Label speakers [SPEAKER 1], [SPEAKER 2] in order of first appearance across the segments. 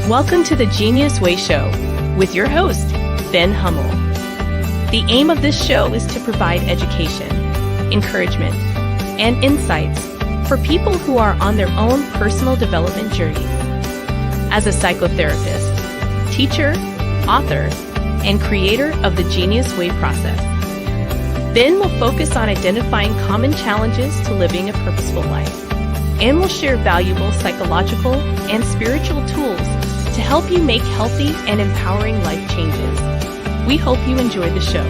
[SPEAKER 1] Welcome to the Genius Way Show with your host, Ben Hummell. The aim of this show is to provide education, encouragement, and insights for people who are on their own personal development journeys. As a psychotherapist, teacher, author, and creator of the Genius Way process, Ben will focus on identifying common challenges to living a purposeful life, and will share valuable psychological and spiritual tools to help you make healthy and empowering life changes. We hope you enjoy the show.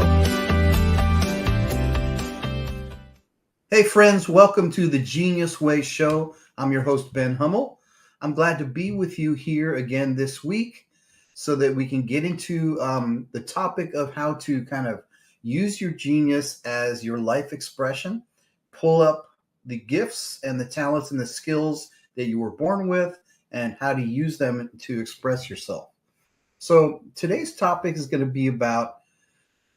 [SPEAKER 2] Hey friends, welcome to the Genius Way Show. I'm your host, Ben Hummell. I'm glad to be with you here again this week so that we can get into the topic of how to kind of use your genius as your life expression, pull up the gifts and the talents and the skills that you were born with, and how to use them to express yourself. So today's topic is going to be about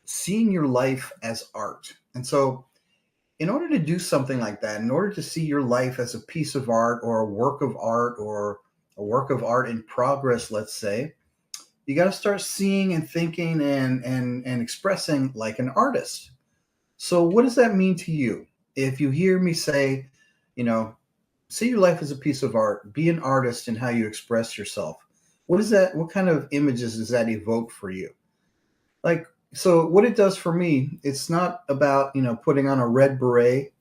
[SPEAKER 2] seeing your life as art. And so in order to do something like that, in order to see your life as a piece of art or a work of art or a work of art in progress, let's say, you got to start seeing and thinking and expressing like an artist. So what does that mean to you? If you hear me say, see your life as a piece of art, be an artist in how you express yourself. What is that? What kind of images does that evoke for you? So what it does for me, it's not about, putting on a red beret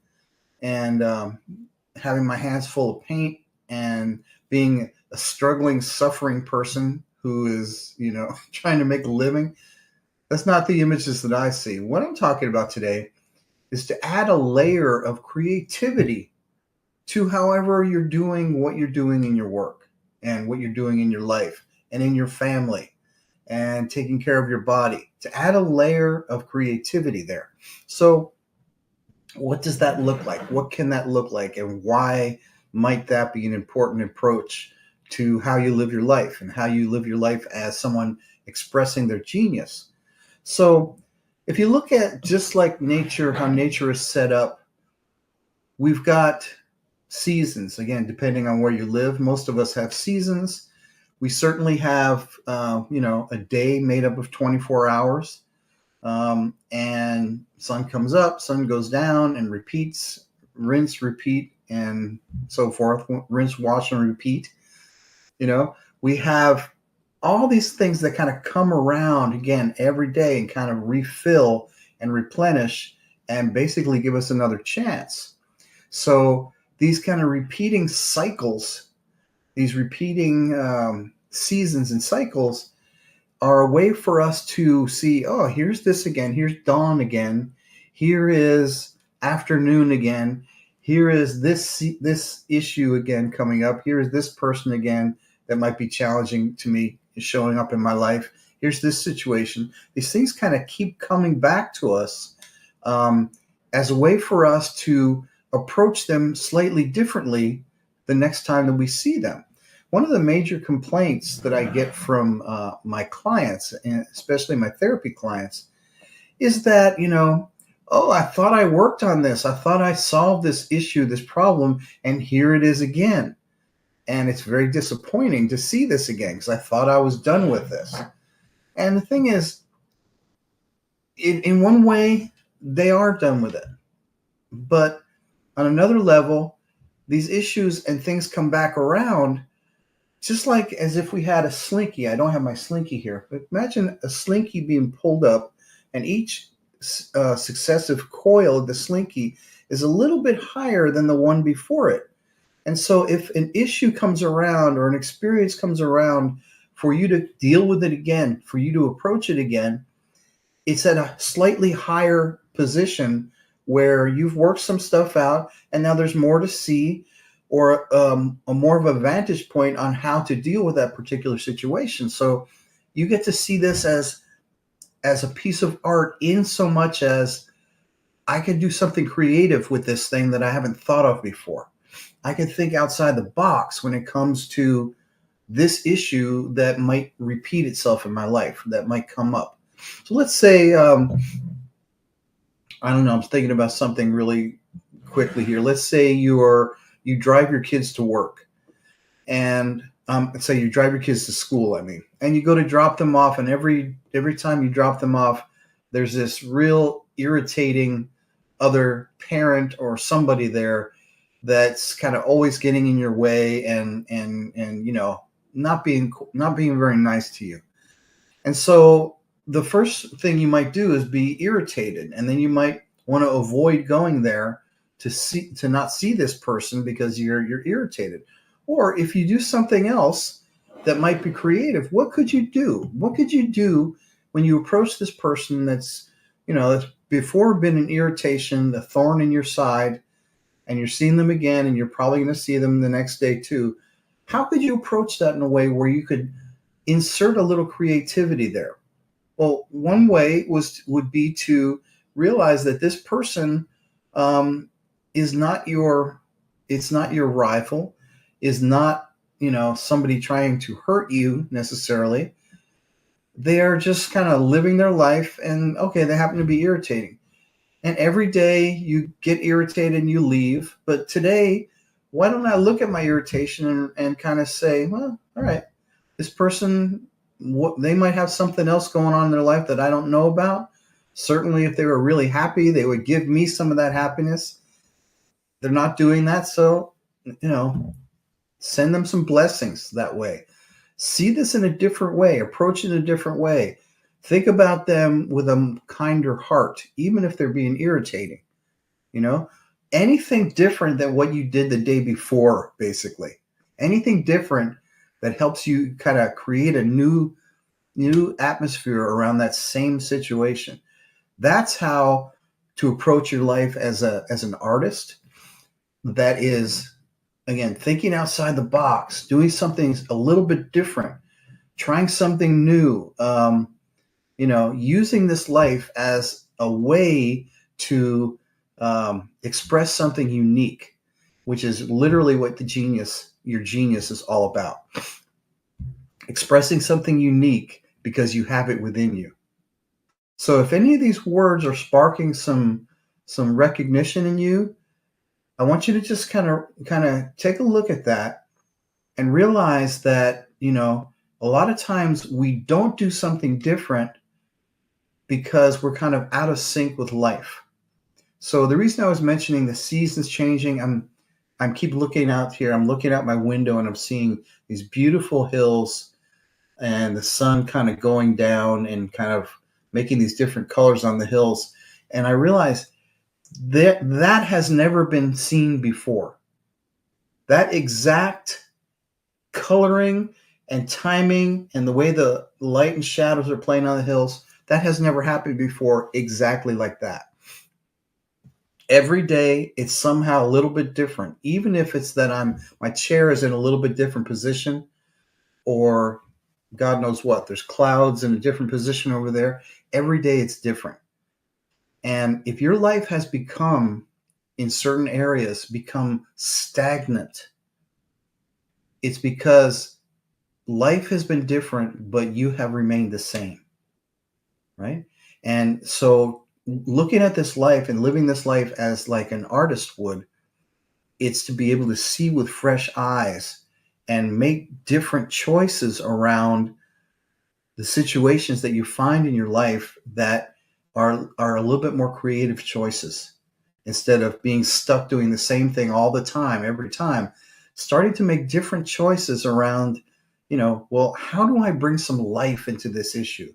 [SPEAKER 2] and having my hands full of paint and being a struggling, suffering person who is, trying to make a living. That's not the images that I see. What I'm talking about today is to add a layer of creativity to however you're doing what you're doing in your work and what you're doing in your life and in your family and taking care of your body, to add a layer of creativity there. So what does that look like? What can that look like? And why might that be an important approach to how you live your life and how you live your life as someone expressing their genius? So if you look at just like nature, how nature is set up, we've got seasons. Again, depending on where you live, most of us have seasons. We certainly have, a day made up of 24 hours. And sun comes up, sun goes down and repeats, rinse, repeat, and so forth. Rinse, wash, and repeat. We have all these things that kind of come around again every day and kind of refill and replenish and basically give us another chance. So these kind of repeating cycles, these repeating seasons and cycles are a way for us to see, oh, here's this again, here's dawn again, here is afternoon again, here is this issue again coming up, here is this person again that might be challenging to me, showing up in my life. Here's this situation. These things kind of keep coming back to us as a way for us to approach them slightly differently the next time that we see them. One of the major complaints that I get from my clients, and especially my therapy clients, is that, oh, I thought I worked on this. I thought I solved this issue, this problem, and here it is again. And it's very disappointing to see this again because I thought I was done with this. And the thing is, in one way, they are done with it. But on another level, these issues and things come back around just like as if we had a slinky. I don't have my slinky here, but imagine a slinky being pulled up and each successive coil of the slinky is a little bit higher than the one before it. And so if an issue comes around or an experience comes around for you to deal with it again, for you to approach it again, it's at a slightly higher position where you've worked some stuff out and now there's more to see or a more of a vantage point on how to deal with that particular situation. So you get to see this as a piece of art in so much as I could do something creative with this thing that I haven't thought of before. I can think outside the box when it comes to this issue that might repeat itself in my life, that might come up. So let's say, I don't know, I'm thinking about something really quickly here. Let's say you drive your kids to work and say you drive your kids to school, and you go to drop them off, and every time you drop them off, there's this real irritating other parent or somebody there that's kind of always getting in your way and not being very nice to you. And so the first thing you might do is be irritated, and then you might want to avoid going there to not see this person because you're irritated. Or if you do something else that might be creative, what could you do? What could you do when you approach this person that's before been an irritation, the thorn in your side, and you're seeing them again, and you're probably going to see them the next day too? How could you approach that in a way where you could insert a little creativity there? Well, one way would be to realize that this person is not your rival, is not somebody trying to hurt you necessarily. They are just kind of living their life, and okay, they happen to be irritating. And every day you get irritated and you leave. But today, why don't I look at my irritation and kind of say, well, all right, this person, they might have something else going on in their life that I don't know about. Certainly, if they were really happy, they would give me some of that happiness. They're not doing that, so send them some blessings that way. See this in a different way. Approach it in a different way. Think about them with a kinder heart, even if they're being irritating. Anything different than what you did the day before, basically. Anything different that helps you kind of create a new atmosphere around that same situation. That's how to approach your life as an artist. That is, again, thinking outside the box, doing something a little bit different, trying something new, using this life as a way to express something unique, which is literally what your genius is all about. Expressing something unique because you have it within you. So if any of these words are sparking some recognition in you, I want you to just kind of take a look at that and realize that, a lot of times we don't do something different because we're kind of out of sync with life. So the reason I was mentioning the seasons changing, I'm keep looking out here. I'm looking out my window and I'm seeing these beautiful hills and the sun kind of going down and kind of making these different colors on the hills. And I realized that has never been seen before. That exact coloring and timing and the way the light and shadows are playing on the hills, that has never happened before exactly like that. Every day it's somehow a little bit different, even if it's that my chair is in a little bit different position, or God knows what, there's clouds in a different position over there. Every day it's different. And if your life has become, in certain areas, become stagnant, it's because life has been different, but you have remained the same, right? And so looking at this life and living this life as like an artist would, it's to be able to see with fresh eyes and make different choices around the situations that you find in your life that are a little bit more creative choices, instead of being stuck doing the same thing all the time, every time. Starting to make different choices around, well, how do I bring some life into this issue?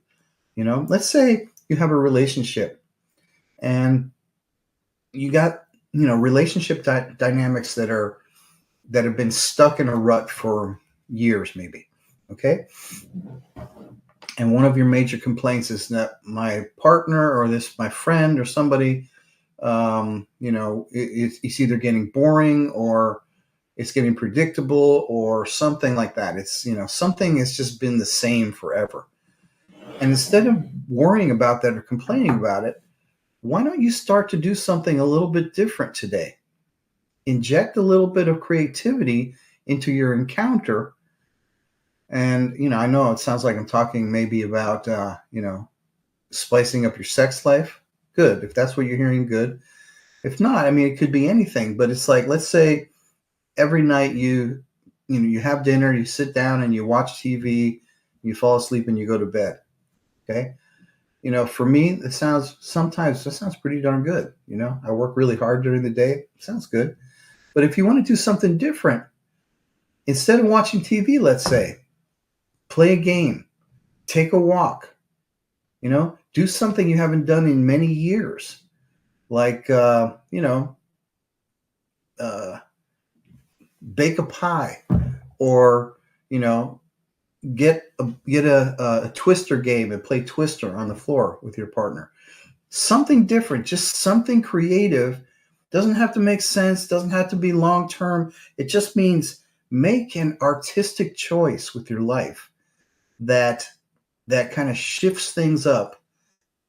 [SPEAKER 2] Let's say you have a relationship and you got, relationship dynamics that have been stuck in a rut for years, maybe. Okay. And one of your major complaints is that my partner or my friend or somebody, it's either getting boring or it's getting predictable or something like that. It's, something has just been the same forever. And instead of worrying about that or complaining about it, why don't you start to do something a little bit different today? Inject a little bit of creativity into your encounter. And, I know it sounds like I'm talking maybe about, spicing up your sex life. Good. If that's what you're hearing, good. If not, it could be anything. But it's like, let's say every night you you have dinner, you sit down and you watch TV, you fall asleep and you go to bed. Okay. For me, sometimes that sounds pretty darn good. I work really hard during the day. Sounds good. But if you want to do something different, instead of watching TV, let's say, play a game, take a walk, do something you haven't done in many years, like, uh, bake a pie, or, get a Twister game and play Twister on the floor with your partner. Something different, just something creative. Doesn't have to make sense, doesn't have to be long term. It just means make an artistic choice with your life that kind of shifts things up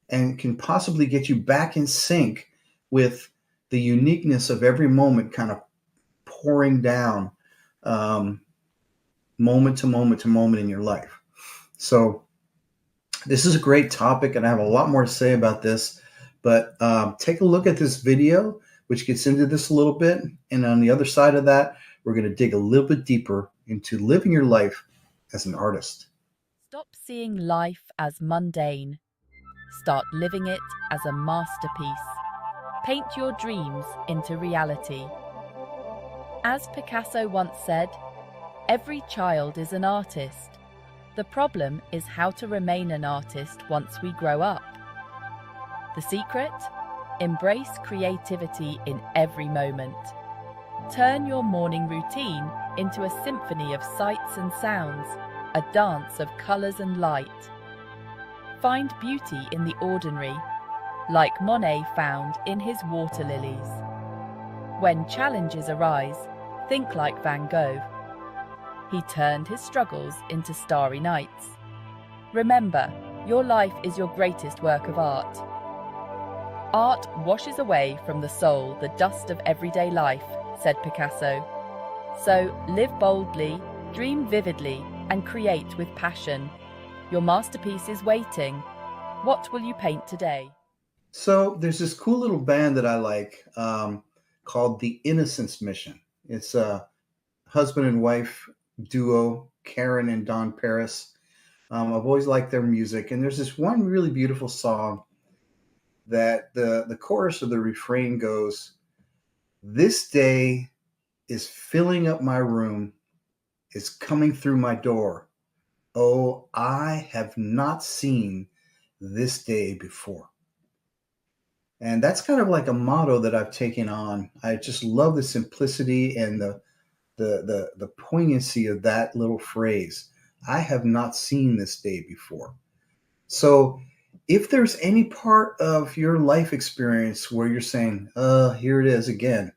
[SPEAKER 2] and can possibly get you back in sync with the uniqueness of every moment kind of pouring down, moment to moment to moment in your life. So this is a great topic, and I have a lot more to say about this, but take a look at this video, which gets into this a little bit. And on the other side of that, we're going to dig a little bit deeper into living your life as an artist.
[SPEAKER 3] Stop seeing life as mundane. Start living it as a masterpiece. Paint your dreams into reality. As Picasso once said, every child is an artist. The problem is how to remain an artist once we grow up. The secret? Embrace creativity in every moment. Turn your morning routine into a symphony of sights and sounds, a dance of colours and light. Find beauty in the ordinary, like Monet found in his water lilies. When challenges arise, think like Van Gogh. He turned his struggles into starry nights. Remember, your life is your greatest work of art. Art washes away from the soul the dust of everyday life, said Picasso. So live boldly, dream vividly, and create with passion. Your masterpiece is waiting. What will you paint today?
[SPEAKER 2] So there's this cool little band that I like, called the Innocence Mission. It's a husband and wife duo, Karen and Don Paris. I've always liked their music, and there's this one really beautiful song that the chorus or the refrain goes, "This day is filling up my room, is coming through my door. Oh, I have not seen this day before." And that's kind of like a motto that I've taken on. I just love the simplicity and the poignancy of that little phrase. I have not seen this day before. So if there's any part of your life experience where you're saying, here it is again,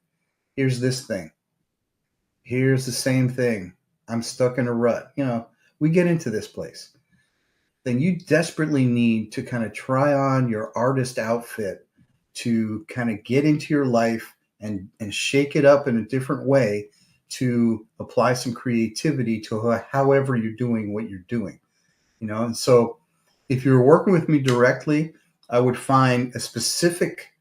[SPEAKER 2] here's this thing, here's the same thing, I'm stuck in a rut, we get into this place, then you desperately need to kind of try on your artist outfit to kind of get into your life and shake it up in a different way, to apply some creativity to however you're doing what you're doing, and so if you're working with me directly, I would find a specific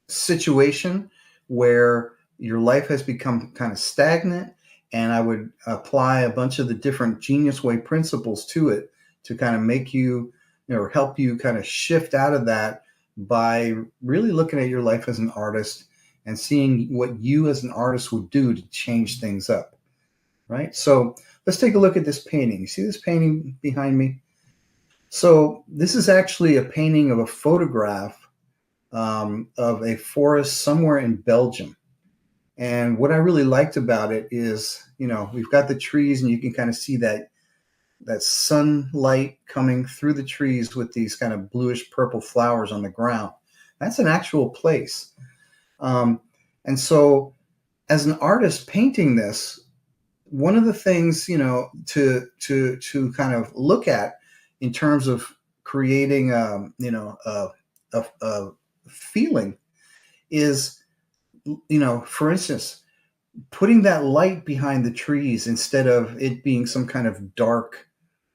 [SPEAKER 2] situation where your life has become kind of stagnant, and I would apply a bunch of the different Genius Way principles to it to kind of make you, or help you kind of shift out of that by really looking at your life as an artist and seeing what you as an artist would do to change things up, right? So let's take a look at this painting. You see this painting behind me? So this is actually a painting of a photograph of a forest somewhere in Belgium. And what I really liked about it is, we've got the trees, and you can kind of see that sunlight coming through the trees with these kind of bluish purple flowers on the ground. That's an actual place. And so as an artist painting this, one of the things, to kind of look at in terms of creating, a feeling is, for instance, putting that light behind the trees instead of it being some kind of dark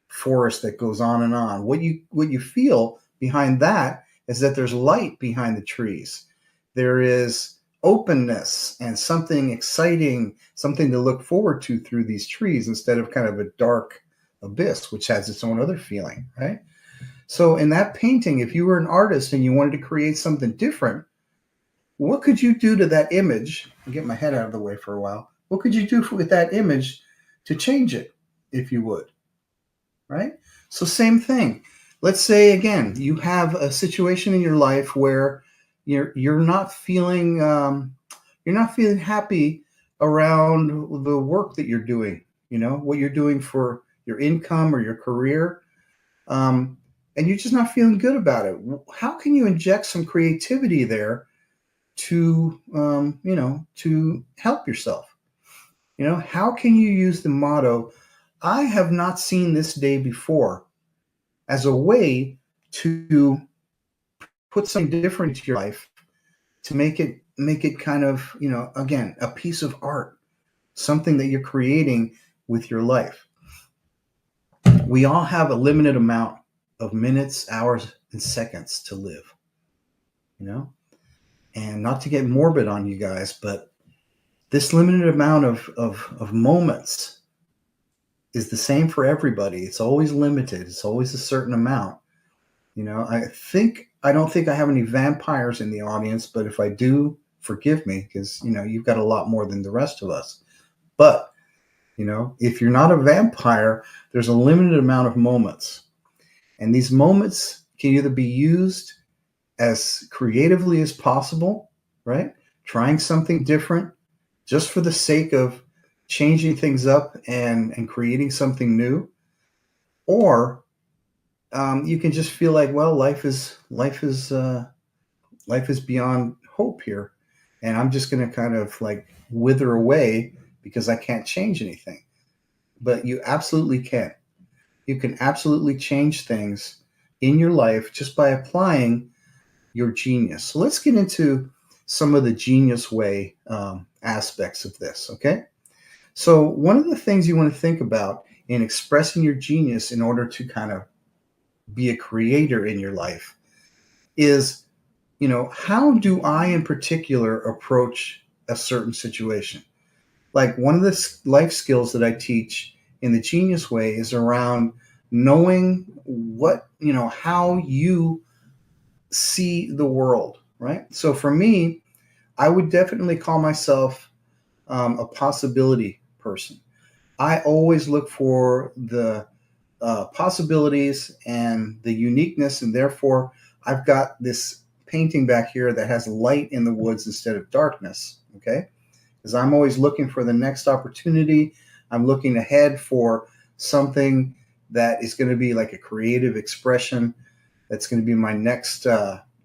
[SPEAKER 2] forest that goes on and on. What you feel behind that is that there's light behind the trees. There is openness and something exciting, something to look forward to through these trees instead of kind of a dark abyss, which has its own other feeling, right? So in that painting, if you were an artist and you wanted to create something different, what could you do to that image? I'll get my head out of the way for a while. What could you do with that image to change it, if you would, right? So same thing. Let's say again, you have a situation in your life where you're not feeling happy around the work that you're doing. You know what you're doing for your income or your career, and you're just not feeling good about it. How can you inject some creativity there to to help yourself? How can you use the motto, I have not seen this day before, as a way to put something different into your life, to make it kind of, again, a piece of art, something that you're creating with your life. We all have a limited amount of minutes, hours, and seconds to live, and not to get morbid on you guys, but this limited amount of moments is the same for everybody. It's always limited. It's always a certain amount. I don't think I have any vampires in the audience, but if I do, forgive me, because you've got a lot more than the rest of us. But if you're not a vampire, there's a limited amount of moments, and these moments can either be used as creatively as possible, right? Trying something different just for the sake of changing things up and creating something new, or you can just feel like, well, life is beyond hope here, and I'm just going to kind of like wither away because I can't change anything. But you absolutely can. You can absolutely change things in your life just by applying your genius. So let's get into some of the genius way aspects of this, okay? So one of the things you want to think about in expressing your genius in order to kind of be a creator in your life is, how do I in particular approach a certain situation? Like one of the life skills that I teach in the Genius Way is around knowing how you see the world, right? So for me, I would definitely call myself a possibility person. I always look for the possibilities and the uniqueness, and therefore I've got this painting back here that has light in the woods instead of darkness, okay? Because I'm always looking for the next opportunity. I'm looking ahead for something that is going to be like a creative expression. That's going to be my next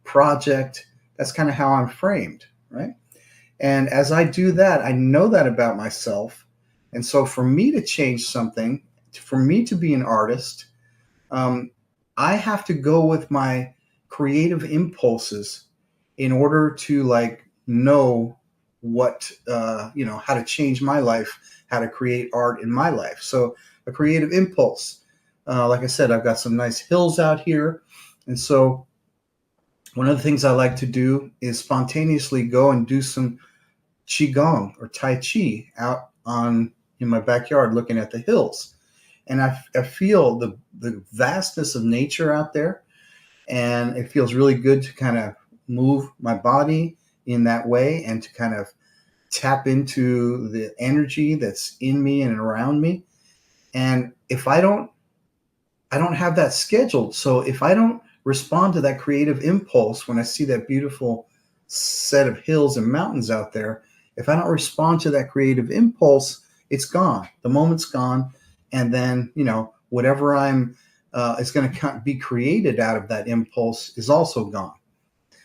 [SPEAKER 2] project. That's kind of how I'm framed, right? And as I do that, I know that about myself. And so for me to change something, for me to be an artist, I have to go with my creative impulses in order to know what, how to change my life, how to create art in my life. So a creative impulse, like I said, I've got some nice hills out here. And so one of the things I like to do is spontaneously go and do some Qigong or Tai Chi out in my backyard looking at the hills. And I feel the vastness of nature out there. And it feels really good to kind of move my body in that way and to kind of tap into the energy that's in me and around me. And if I don't have that scheduled. So if I don't respond to that creative impulse when I see that beautiful set of hills and mountains out there, if I don't respond to that creative impulse, it's gone. The moment's gone. And then, whatever is going to be created out of that impulse is also gone.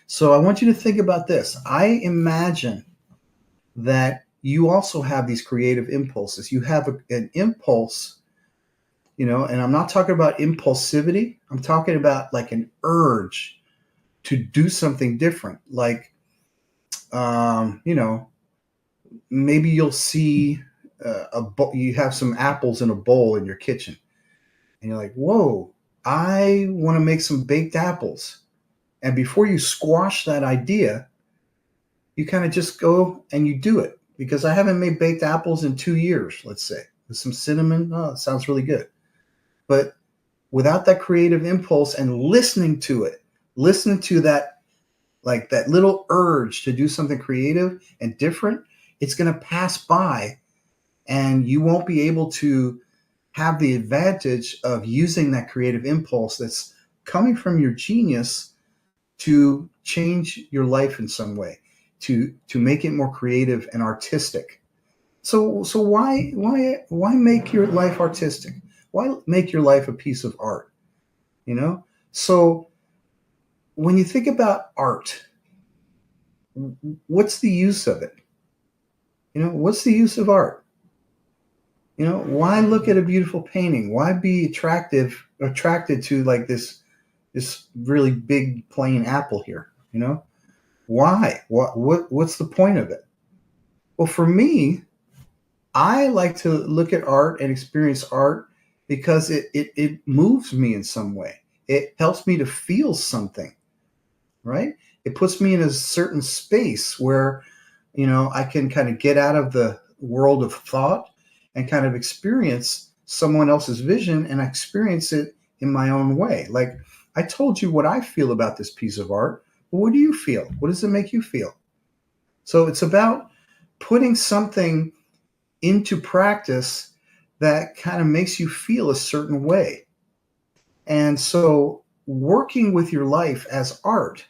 [SPEAKER 2] So I want you to think about this. I imagine that you also have these creative impulses. You have an impulse, and I'm not talking about impulsivity. I'm talking about like an urge to do something different. Like, maybe you'll see you have some apples in a bowl in your kitchen. And you're like, whoa, I want to make some baked apples. And before you squash that idea, you kind of just go and you do it. Because I haven't made baked apples in 2 years, let's say, with some cinnamon. Oh, it sounds really good. But without that creative impulse and listening to it, listening to that, like that little urge to do something creative and different, it's going to pass by and you won't be able to have the advantage of using that creative impulse that's coming from your genius to change your life in some way, to make it more creative and artistic. So why make your life artistic? Why make your life a piece of art? You know? So when you think about art, what's the use of it? You know, what's the use of art? You know, why look at a beautiful painting? Why be attracted to like this really big plain apple here? You know, why? What's the point of it? Well, for me, I like to look at art and experience art because it moves me in some way. It helps me to feel something, right? It puts me in a certain space where, you know, I can kind of get out of the world of thought and kind of experience someone else's vision and I experience it in my own way. Like I told you what I feel about this piece of art. Well, what do you feel? What does it make you feel? So it's about putting something into practice that kind of makes you feel a certain way. And so working with your life as art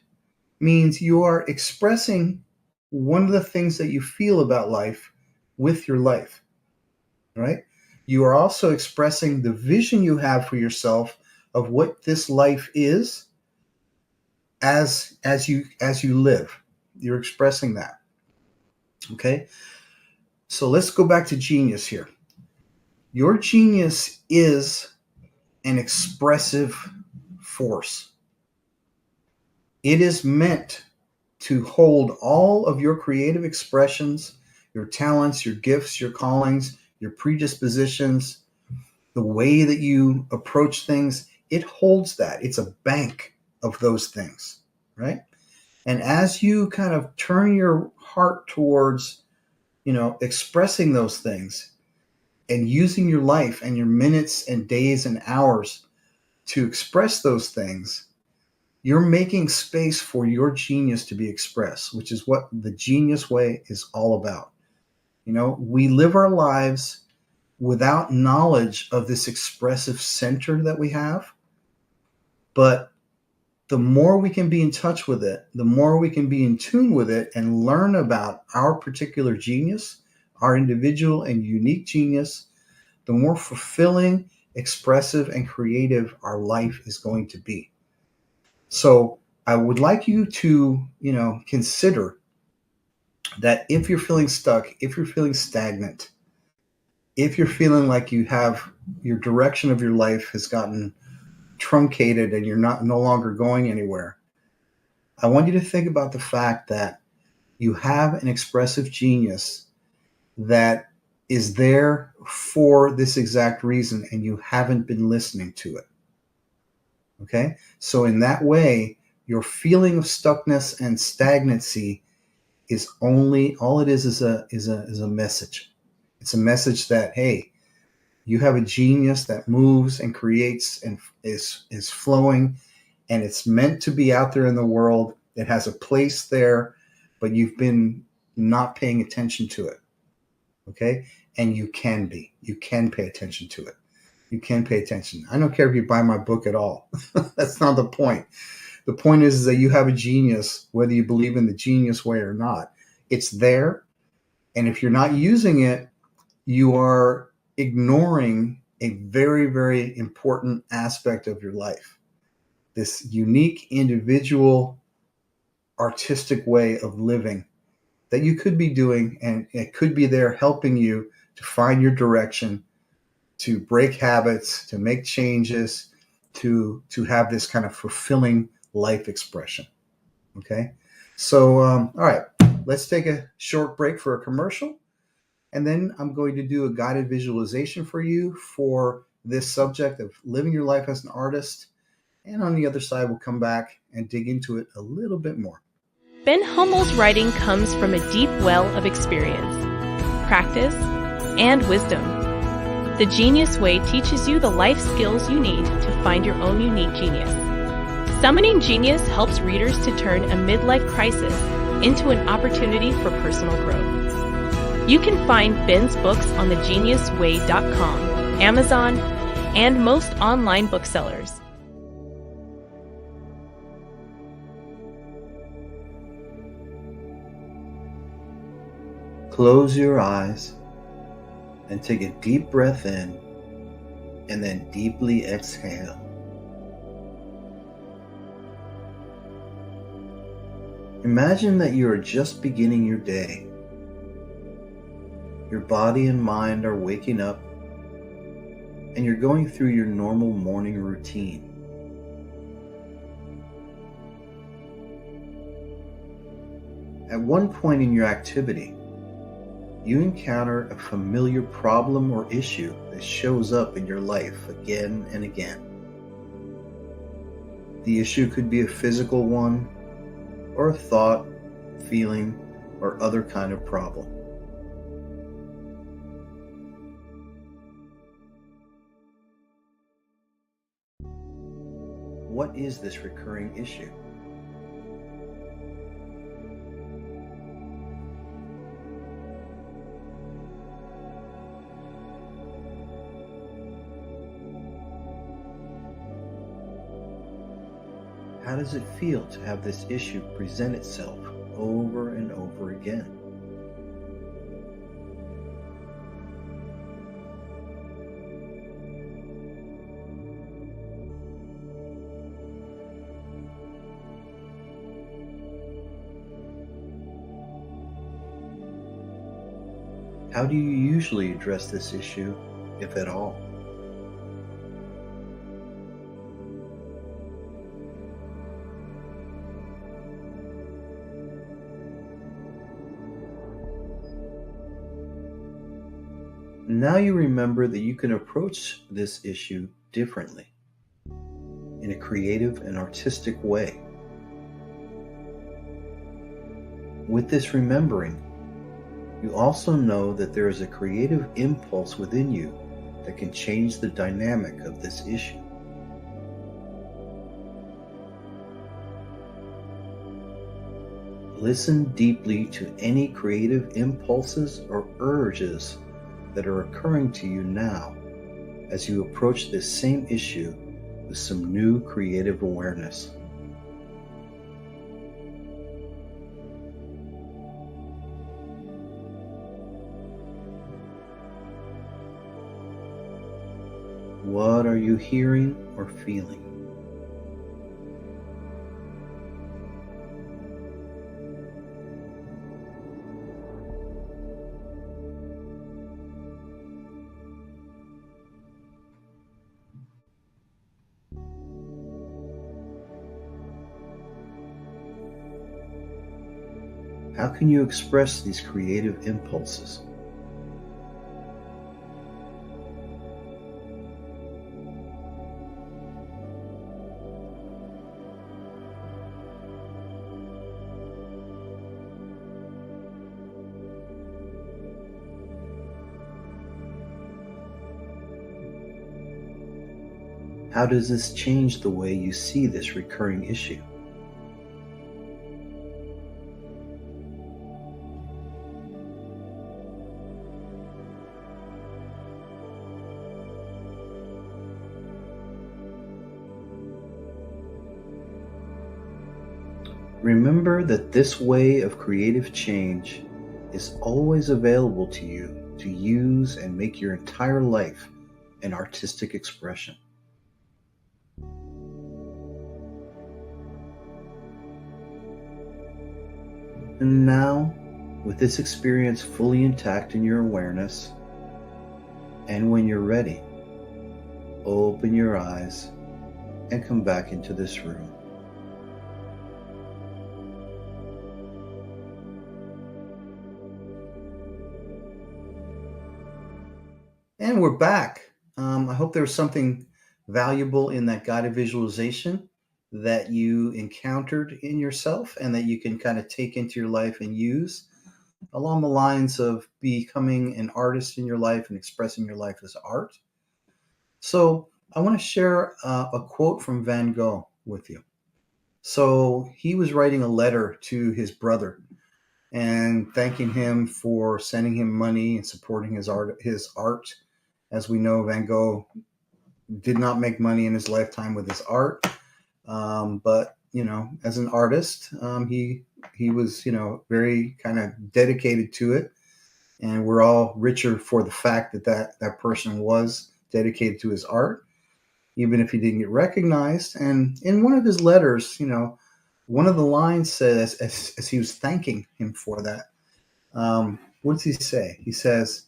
[SPEAKER 2] means you are expressing one of the things that you feel about life with your life, right? You are also expressing the vision you have for yourself of what this life is as you live. You're expressing that. Okay? So let's go back to genius here. Your genius is an expressive force. It is meant to hold all of your creative expressions, your talents, your gifts, your callings, your predispositions, the way that you approach things. It holds that. It's a bank of those things, right? And as you kind of turn your heart towards, you know, expressing those things and using your life and your minutes and days and hours to express those things, you're making space for your genius to be expressed, which is what the genius way is all about. You know, we live our lives without knowledge of this expressive center that we have. But the more we can be in touch with it, the more we can be in tune with it and learn about our particular genius, our individual and unique genius, the more fulfilling, expressive, and creative our life is going to be. So I would like you to, you know, consider that if you're feeling stuck, if you're feeling stagnant, if you're feeling like you have your direction of your life has gotten truncated and you're no longer going anywhere, I want you to think about the fact that you have an expressive genius that is there for this exact reason and you haven't been listening to it. Okay? So in that way, your feeling of stuckness and stagnancy is all it is a message. It's a message that, hey, you have a genius that moves and creates and is flowing, and it's meant to be out there in the world. It has a place there, but you've been not paying attention to it. Okay? And you can pay attention to it. You can pay attention. I don't care if you buy my book at all. That's not the point. The point is that you have a genius, whether you believe in the genius way or not. It's there. And if you're not using it, you are ignoring a very, very important aspect of your life. This unique, individual, artistic way of living that you could be doing, and it could be there helping you to find your direction, to break habits, to make changes, to have this kind of fulfilling life expression. Okay? So, all right, let's take a short break for a commercial. And then I'm going to do a guided visualization for you for this subject of living your life as an artist. And on the other side, we'll come back and dig into it a little bit more.
[SPEAKER 1] Ben Hummell's writing comes from a deep well of experience, practice, and wisdom. The Genius Way teaches you the life skills you need to find your own unique genius. Summoning Genius helps readers to turn a midlife crisis into an opportunity for personal growth. You can find Ben's books on thegeniusway.com, Amazon, and most online booksellers.
[SPEAKER 2] Close your eyes and take a deep breath in and then deeply exhale. Imagine that you are just beginning your day. Your body and mind are waking up and you're going through your normal morning routine. At one point in your activity, you encounter a familiar problem or issue that shows up in your life again and again. The issue could be a physical one, or a thought, feeling, or other kind of problem. What is this recurring issue? How does it feel to have this issue present itself over and over again? How do you usually address this issue, if at all? Now you remember that you can approach this issue differently, in a creative and artistic way. With this remembering, you also know that there is a creative impulse within you that can change the dynamic of this issue. Listen deeply to any creative impulses or urges that are occurring to you now as you approach this same issue with some new creative awareness. What are you hearing or feeling? How can you express these creative impulses? How does this change the way you see this recurring issue? Remember that this way of creative change is always available to you to use and make your entire life an artistic expression. And now, with this experience fully intact in your awareness, and when you're ready, open your eyes and come back into this room. And we're back. I hope there was something valuable in that guided visualization. that you encountered in yourself and that you can kind of take into your life and use along the lines of becoming an artist in your life and expressing your life as art. So I want to share a quote from Van Gogh with you. So he was writing a letter to his brother and thanking him for sending him money and supporting his art. His art, as we know, Van Gogh did not make money in his lifetime with his art, but as an artist, he was very kind of dedicated to it, and we're all richer for the fact that person was dedicated to his art, even if he didn't get recognized. And in one of his letters, one of the lines says, as he was thanking him for that, what does he say? He says,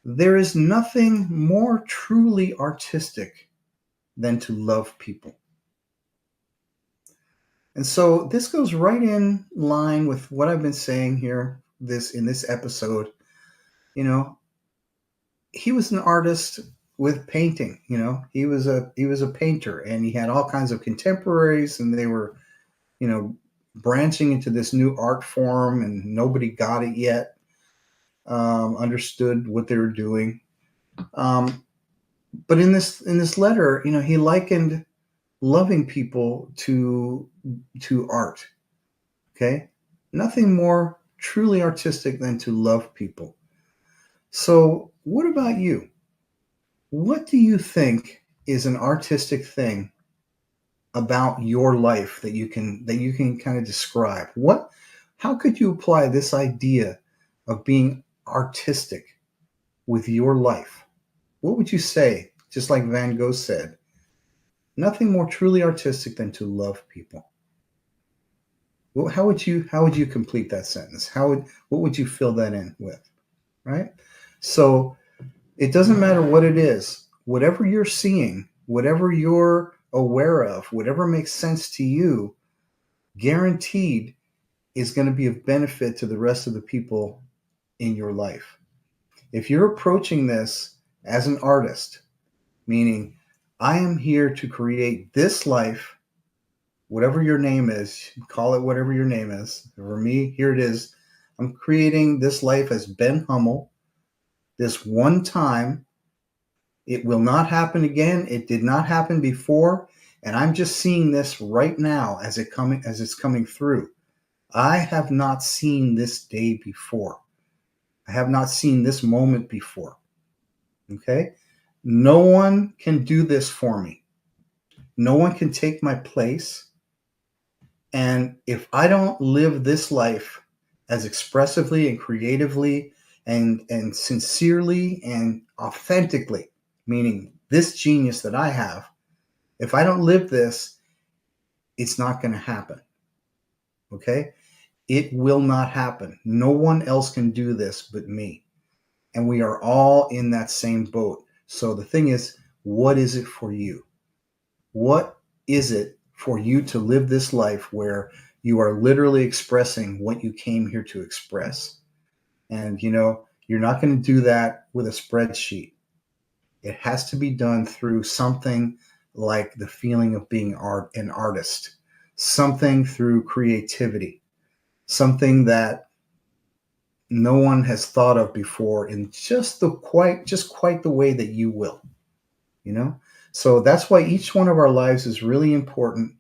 [SPEAKER 2] "There is nothing more truly artistic than to love people." And so this goes right in line with what I've been saying here in this episode. He was an artist with painting. He was a painter, and he had all kinds of contemporaries, and they were branching into this new art form, and nobody got it yet, understood what they were doing. But in this letter, he likened loving people to art. Okay, nothing more truly artistic than to love people. So, what about you? What do you think is an artistic thing about your life that you can kind of describe? How could you apply this idea of being artistic with your life? What would you say? Just like Van Gogh said, nothing more truly artistic than to love people. Well, how would you complete that sentence? What would you fill that in with? Right? So it doesn't matter what it is, whatever you're seeing, whatever you're aware of, whatever makes sense to you, guaranteed is going to be of benefit to the rest of the people in your life. If you're approaching this as an artist, meaning I am here to create this life, whatever your name is, call it whatever your name is. For me, here it is. I'm creating this life as Ben Hummell, this one time. It will not happen again. It did not happen before. And I'm just seeing this right now as it's coming through. I have not seen this day before. I have not seen this moment before. Okay? No one can do this for me. No one can take my place. And if I don't live this life as expressively and creatively and sincerely and authentically, meaning this genius that I have, if I don't live this, it's not going to happen. Okay? It will not happen. No one else can do this but me. And we are all in that same boat. So the thing is, what is it for you? What is it for you to live this life where you are literally expressing what you came here to express? And, you're not going to do that with a spreadsheet. It has to be done through something like the feeling of being an artist, something through creativity, something that no one has thought of before in just quite the way that you will, So that's why each one of our lives is really important,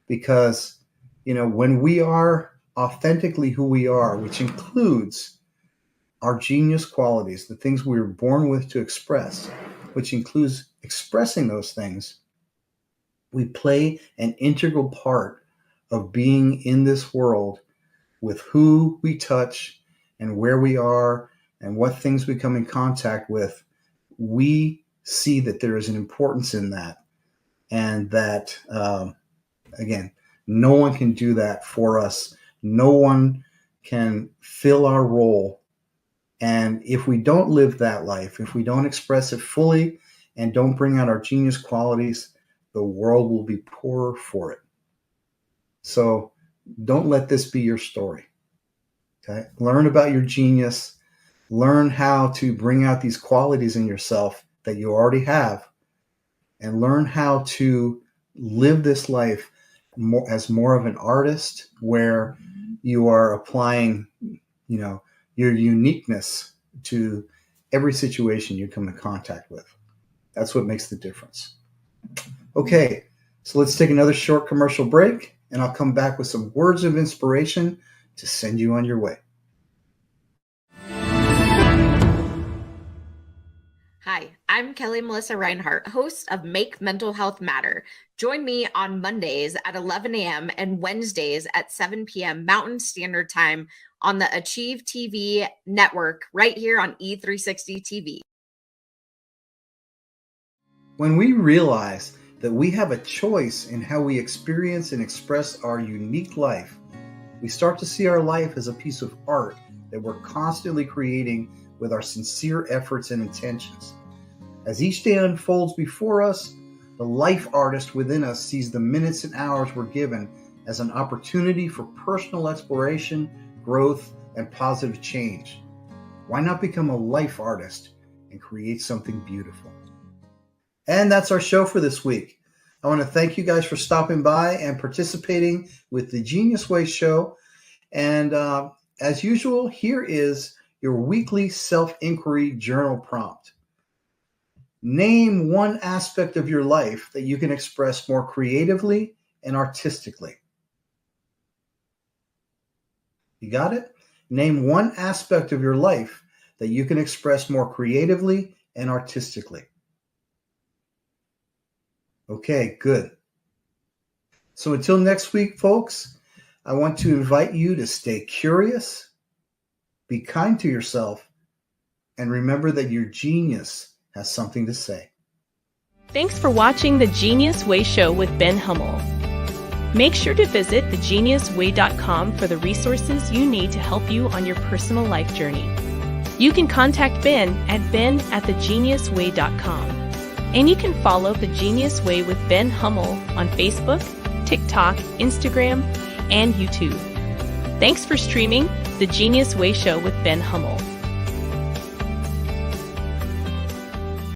[SPEAKER 2] because, when we are authentically who we are, which includes our genius qualities, the things we were born with to express, which includes expressing those things, we play an integral part of being in this world with who we touch and where we are and what things we come in contact with. We see that there is an importance in that, and that, again, no one can do that for us. No one can fill our role. And if we don't live that life, if we don't express it fully and don't bring out our genius qualities, the world will be poorer for it. So don't let this be your story. Okay? Learn about your genius. Learn how to bring out these qualities in yourself that you already have, and learn how to live this life more of an artist, where you are applying, your uniqueness to every situation you come in contact with. That's what makes the difference. Okay, so let's take another short commercial break, and I'll come back with some words of inspiration to send you on your way.
[SPEAKER 4] Hi, I'm Kelly Melissa Reinhart, host of Make Mental Health Matter. Join me on Mondays at 11 a.m. and Wednesdays at 7 p.m. Mountain Standard Time on the Achieve TV network right here on E360 TV.
[SPEAKER 2] When we realize that we have a choice in how we experience and express our unique life, we start to see our life as a piece of art that we're constantly creating with our sincere efforts and intentions. As each day unfolds before us, the life artist within us sees the minutes and hours we're given as an opportunity for personal exploration, growth, and positive change. Why not become a life artist and create something beautiful? And that's our show for this week. I want to thank you guys for stopping by and participating with the Genius Way show. And as usual, here is your weekly self-inquiry journal prompt. Name one aspect of your life that you can express more creatively and artistically. You got it? Name one aspect of your life that you can express more creatively and artistically. Okay, good. So until next week, folks, I want to invite you to stay curious, be kind to yourself, and remember that your genius has something to say.
[SPEAKER 1] Thanks for watching The Genius Way Show with Ben Hummell. Make sure to visit thegeniusway.com for the resources you need to help you on your personal life journey. You can contact Ben at ben@thegeniusway.com. And you can follow The Genius Way with Ben Hummell on Facebook, TikTok, Instagram, and YouTube. Thanks for streaming The Genius Way Show with Ben Hummell.